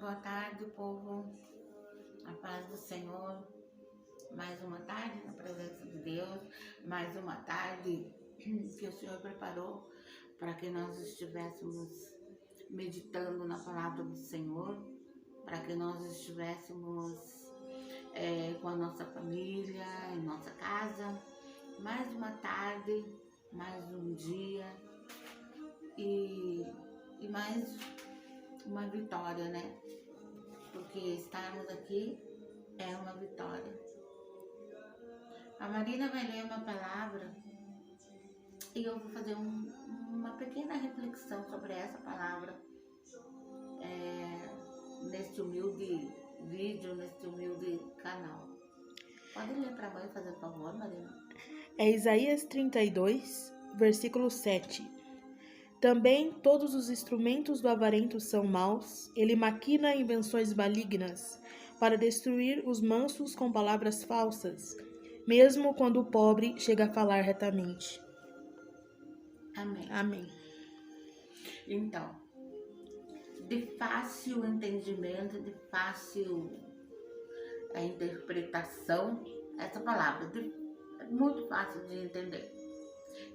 Boa tarde, povo. A paz do Senhor. Mais uma tarde na presença de Deus. Mais uma tarde que o Senhor preparou para que nós estivéssemos meditando na palavra do Senhor, para que nós estivéssemos com a nossa família, em nossa casa. Mais uma tarde, mais um dia e mais uma vitória, né? Porque estarmos aqui é uma vitória. A Marina vai ler uma palavra e eu vou fazer uma pequena reflexão sobre essa palavra neste humilde vídeo, neste humilde canal. Pode ler para a mãe, fazer favor, Marina? É Isaías 32, versículo 7. Também todos os instrumentos do avarento são maus, ele maquina invenções malignas para destruir os mansos com palavras falsas, mesmo quando o pobre chega a falar retamente. Amém. Amém. Então, de fácil entendimento, de fácil interpretação, essa palavra é muito fácil de entender.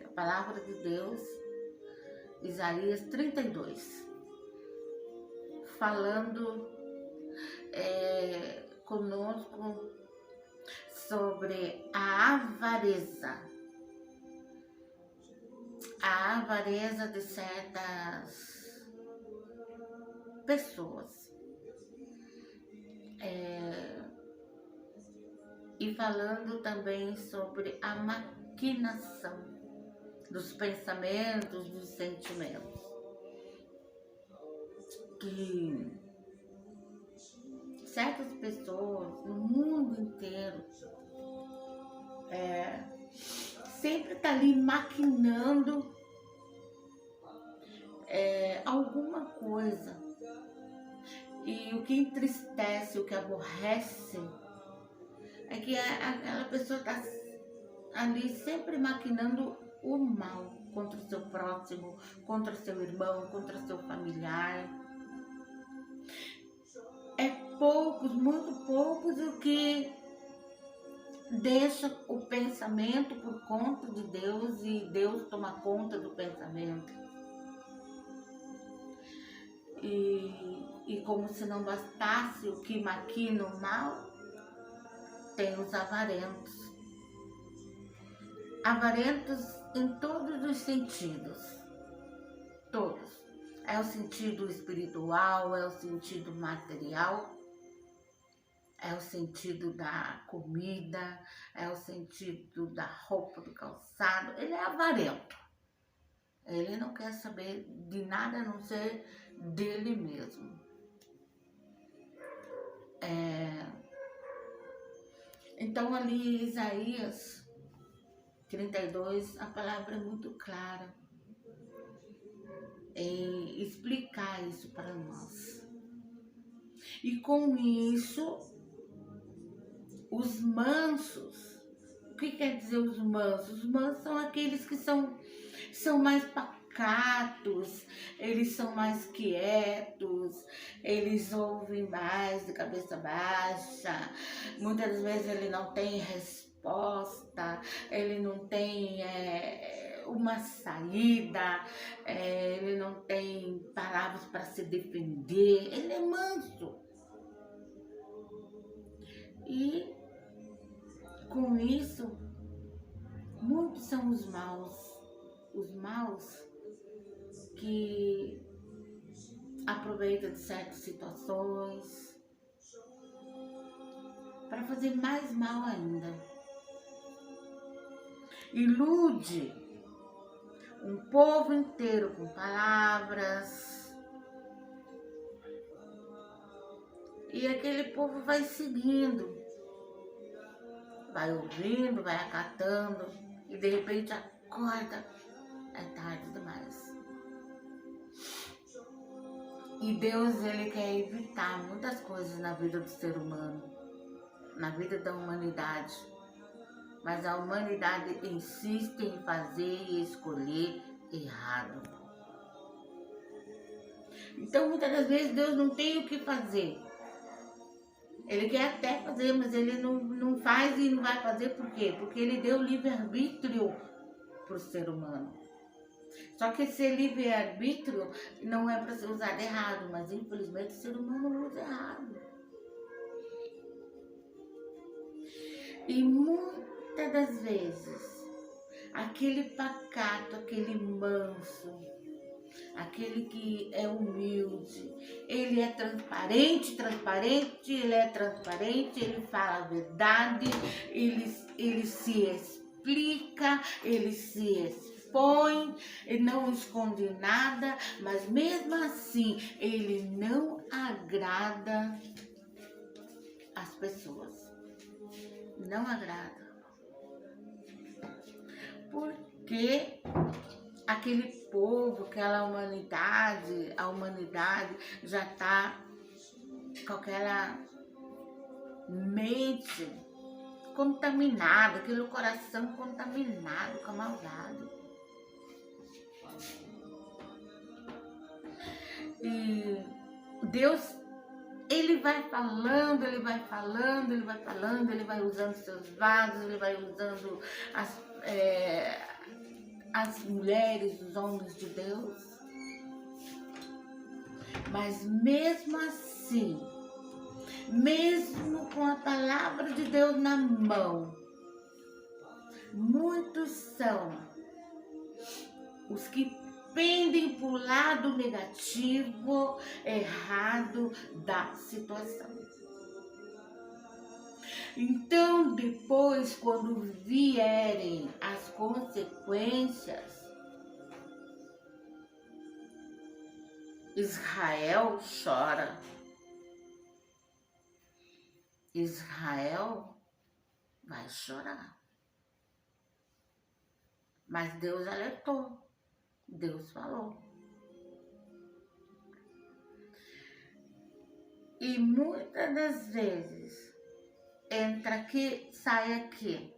A palavra de Deus, Isaías 32, falando conosco sobre a avareza de certas pessoas. E falando também sobre a maquinação dos pensamentos, dos sentimentos, que certas pessoas no mundo inteiro sempre tá ali maquinando alguma coisa. E o que entristece, o que aborrece, é que aquela pessoa está ali sempre maquinando o mal contra o seu próximo, contra o seu irmão, contra o seu familiar. É poucos, muito poucos, o que deixa o pensamento por conta de Deus e Deus toma conta do pensamento. E como se não bastasse o que maquina o mal, tem os avarentos. Avarentos em todos os sentidos. Todos. É o sentido espiritual, é o sentido material, é o sentido da comida, é o sentido da roupa, do calçado. Ele é avarento. Ele não quer saber de nada a não ser dele mesmo. Então ali Isaías 32, a palavra é muito clara em explicar isso para nós. E com isso, os mansos, o que quer dizer os mansos? Os mansos são aqueles que são mais pacatos, eles são mais quietos, eles ouvem mais de cabeça baixa, muitas vezes ele não tem resposta, ele não tem uma saída, ele não tem palavras para se defender, ele é manso. E com isso, muitos são os maus que aproveitam de certas situações para fazer mais mal ainda. Ilude um povo inteiro com palavras e aquele povo vai seguindo, vai ouvindo, vai acatando e de repente acorda, é tarde demais. E Deus, ele quer evitar muitas coisas na vida do ser humano, na vida da humanidade. Mas a humanidade insiste em fazer e escolher errado. Então, muitas das vezes, Deus não tem o que fazer. Ele quer até fazer, mas ele não faz e não vai fazer por quê? Porque ele deu livre-arbítrio para o ser humano. Só que esse livre-arbítrio não é para ser usado errado, mas infelizmente o ser humano usa errado. E muitas das vezes, aquele pacato, aquele manso, aquele que é humilde, ele é transparente, ele fala a verdade, ele se explica, ele se expõe, ele não esconde nada, mas mesmo assim ele não agrada as pessoas. Não agrada. Porque aquele povo, aquela humanidade, a humanidade já está com aquela mente contaminada, aquele coração contaminado com a maldade. E Deus, ele vai falando, ele vai usando seus vasos, ele vai usando as mulheres, os homens de Deus. Mas mesmo assim, mesmo com a palavra de Deus na mão, muitos são os que pendem para o lado negativo, errado da situação. Então, depois, quando vierem as consequências, Israel chora. Israel vai chorar. Mas Deus alertou. Deus falou. E muitas das vezes, entra aqui, sai aqui.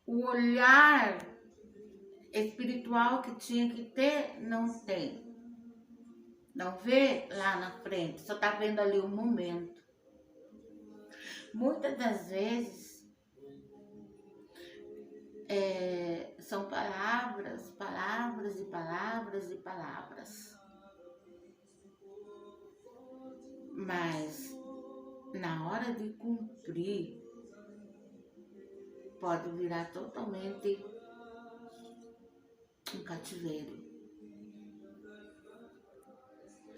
O olhar espiritual que tinha que ter, não tem. Não vê lá na frente, só tá vendo ali o momento. Muitas das vezes, são palavras e palavras. Mas, na hora de cumprir, pode virar totalmente um cativeiro.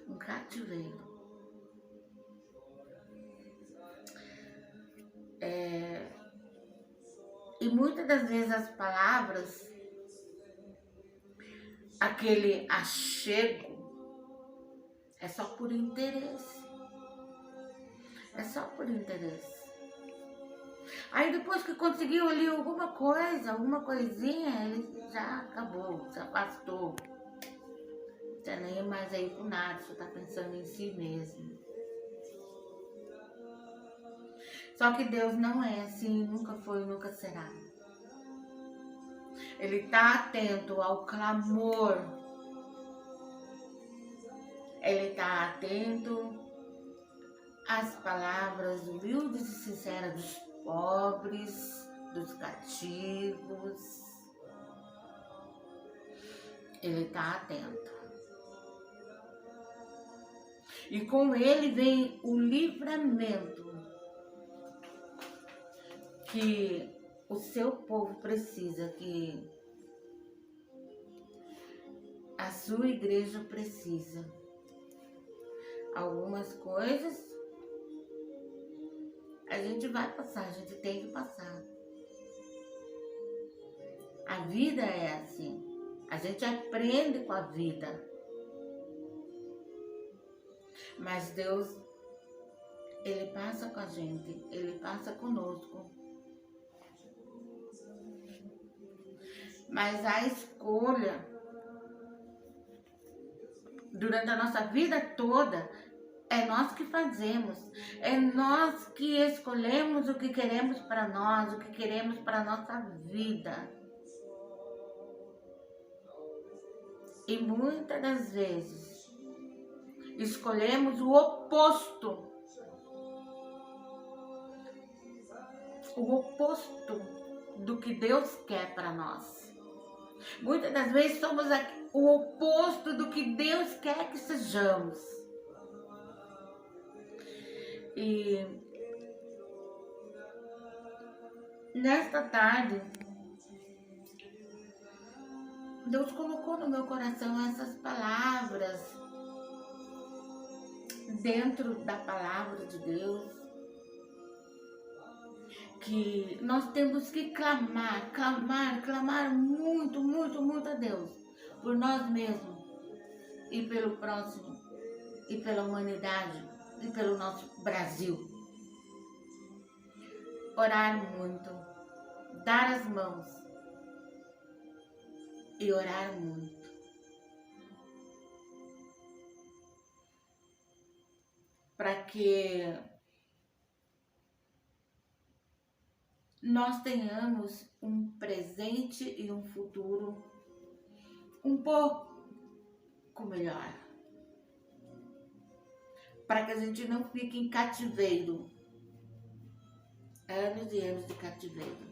Um cativeiro. E muitas das vezes as palavras, aquele achego, é só por interesse. É só por interesse. Aí depois que conseguiu ali alguma coisinha, ele já acabou, se afastou. Já nem é mais aí com nada, só tá pensando em si mesmo. Só que Deus não é assim, nunca foi, nunca será. Ele está atento ao clamor. Ele está atento às palavras humildes e sinceras dos pobres, dos cativos. Ele está atento. E com ele vem o livramento que o seu povo precisa, que a sua igreja precisa. Algumas coisas a gente vai passar, a gente tem que passar. A vida é assim. A gente aprende com a vida. Mas Deus, Ele passa com a gente, Ele passa conosco. Mas a escolha, durante a nossa vida toda, é nós que fazemos. É nós que escolhemos o que queremos para nós, o que queremos para a nossa vida. E muitas das vezes escolhemos o oposto. O oposto do que Deus quer para nós. Muitas das vezes somos o oposto do que Deus quer que sejamos. E nesta tarde, Deus colocou no meu coração essas palavras, dentro da palavra de Deus, que nós temos que clamar muito, muito, muito a Deus, por nós mesmos, e pelo próximo, e pela humanidade, e pelo nosso Brasil. Orar muito, dar as mãos, e orar muito. Para que nós tenhamos um presente e um futuro um pouco melhor. Para que a gente não fique em cativeiro. Anos e anos de cativeiro.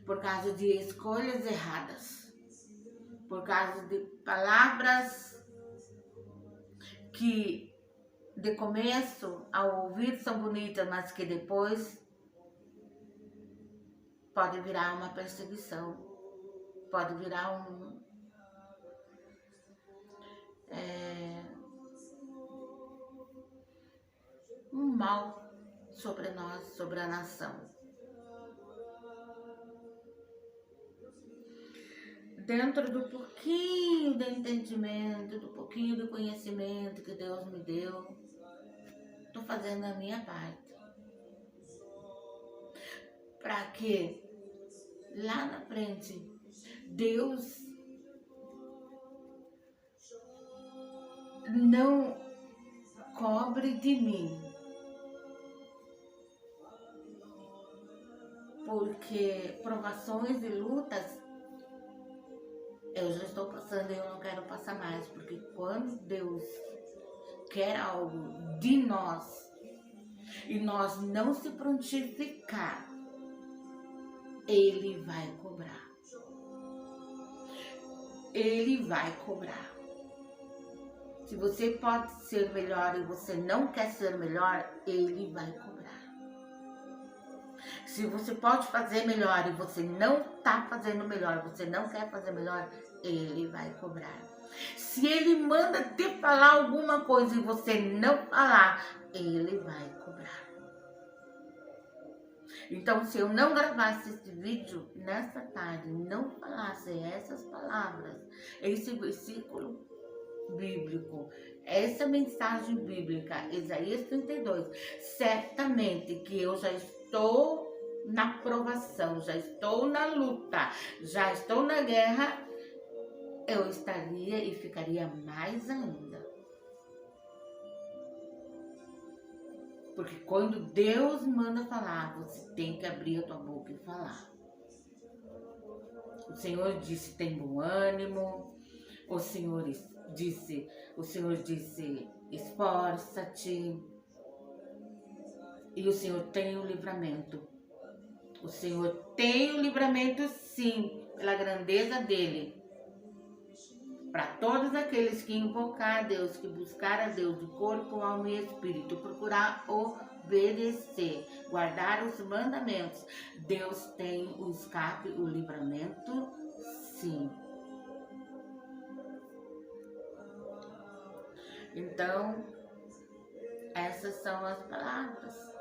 Por causa de escolhas erradas, por causa de palavras que de começo, ao ouvir, são bonitas, mas que depois pode virar uma perseguição, pode virar um mal sobre nós, sobre a nação. Dentro do pouquinho de entendimento, do pouquinho de conhecimento que Deus me deu, estou fazendo a minha parte. Para que lá na frente Deus não cobre de mim. Porque provações e lutas eu já estou passando e eu não quero passar mais, porque quando Deus quer algo de nós e nós não se prontificar, Ele vai cobrar. Ele vai cobrar. Se você pode ser melhor e você não quer ser melhor, Ele vai cobrar. Se você pode fazer melhor e você não está fazendo melhor, você não quer fazer melhor, Ele vai cobrar. Se Ele manda te falar alguma coisa e você não falar, Ele vai cobrar. Então, se eu não gravasse este vídeo nesta tarde, não falasse essas palavras, esse versículo bíblico, essa mensagem bíblica, Isaías 32, certamente que eu já estou na provação, já estou na luta, já estou na guerra, eu estaria e ficaria mais ainda. Porque quando Deus manda falar, você tem que abrir a tua boca e falar. O Senhor disse, tem bom ânimo. O Senhor disse, esforça-te. E o Senhor tem o livramento. O Senhor tem o livramento, sim, pela grandeza dele. Para todos aqueles que invocar a Deus, que buscar a Deus de corpo, alma e espírito, procurar obedecer, guardar os mandamentos, Deus tem o escape, o livramento, sim. Então, essas são as palavras.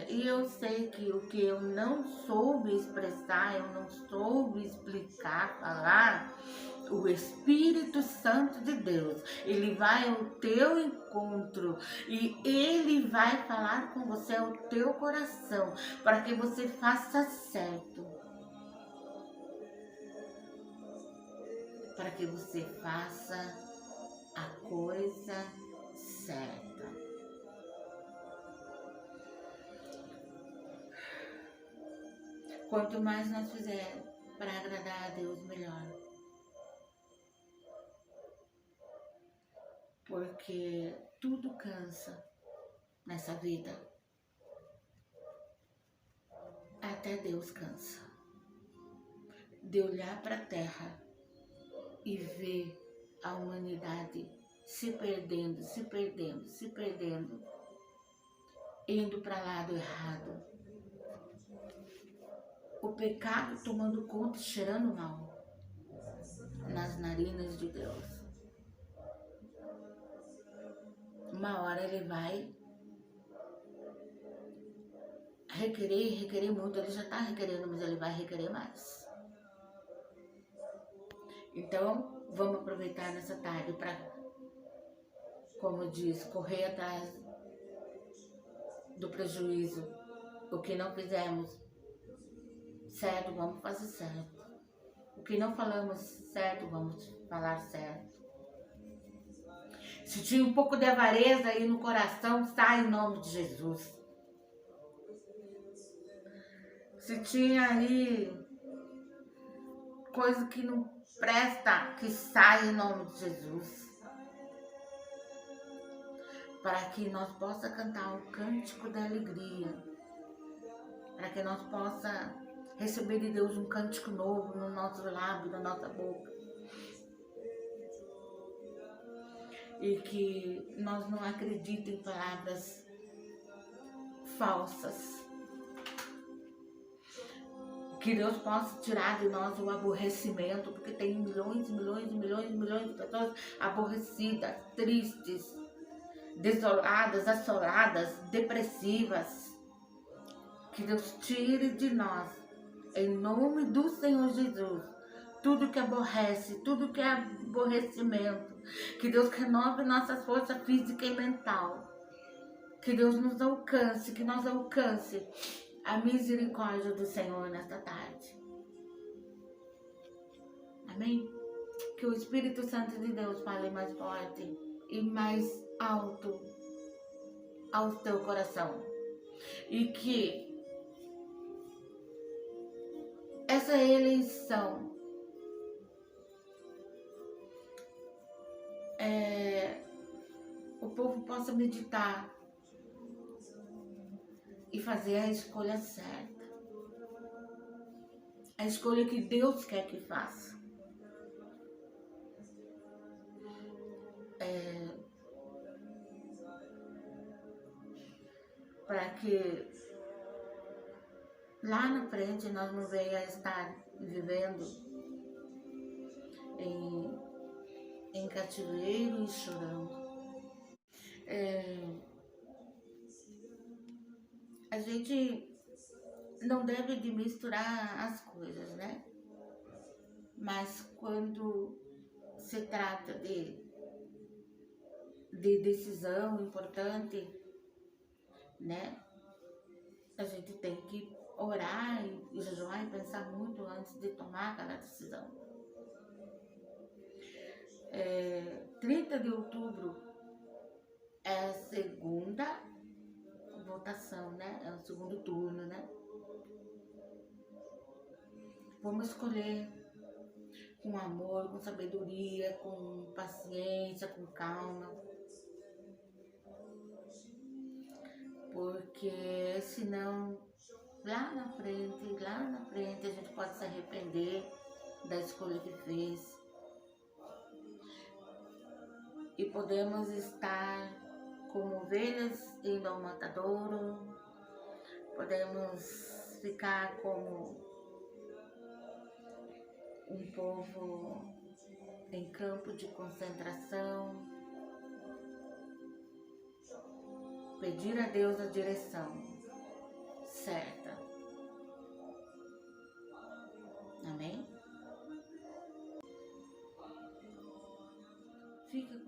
E eu sei que o que eu não soube expressar, eu não soube explicar, falar, o Espírito Santo de Deus, ele vai ao teu encontro e ele vai falar com você ao teu coração, para que você faça certo. Para que você faça a coisa certa. Quanto mais nós fizermos para agradar a Deus melhor. Porque tudo cansa nessa vida. Até Deus cansa de olhar para a terra e ver a humanidade se perdendo, indo para lado errado. O pecado tomando conta, cheirando mal nas narinas de Deus. Uma hora ele vai requerer muito. Ele já está requerendo, mas ele vai requerer mais. Então, vamos aproveitar nessa tarde para, como diz, correr atrás do prejuízo. O que não fizemos certo, vamos fazer certo. O que não falamos certo, vamos falar certo. Se tinha um pouco de avareza aí no coração, sai em nome de Jesus. Se tinha aí coisa que não presta, que sai em nome de Jesus. Para que nós possamos cantar o cântico da alegria. Para que nós possamos receber de Deus um cântico novo no nosso lábio, na nossa boca. E que nós não acreditemos em palavras falsas. Que Deus possa tirar de nós o aborrecimento, porque tem milhões de pessoas aborrecidas, tristes, desoladas, assoladas, depressivas. Que Deus tire de nós, em nome do Senhor Jesus, tudo que aborrece, tudo que é aborrecimento. Que Deus renove nossas forças física e mental. Que Deus nos alcance, que nós alcance a misericórdia do Senhor nesta tarde. Amém? Que o Espírito Santo de Deus fale mais forte e mais alto ao teu coração. E que essa eleição o povo possa meditar e fazer a escolha certa. A escolha que Deus quer que faça. Para que lá na frente nós não venhamos a estar vivendo em cativeiro e chorando. A gente não deve de misturar as coisas, né? Mas quando se trata de decisão importante, né? A gente tem que orar e jejuar e pensar muito antes de tomar aquela decisão. 30 de outubro é a segunda votação, né? É o segundo turno, né? Vamos escolher com amor, com sabedoria, com paciência, com calma. Porque senão, lá na frente a gente pode se arrepender da escolha que fez. E podemos estar como ovelhas indo ao matadouro, podemos ficar como um povo em campo de concentração, pedir a Deus a direção certa. Amém? Fica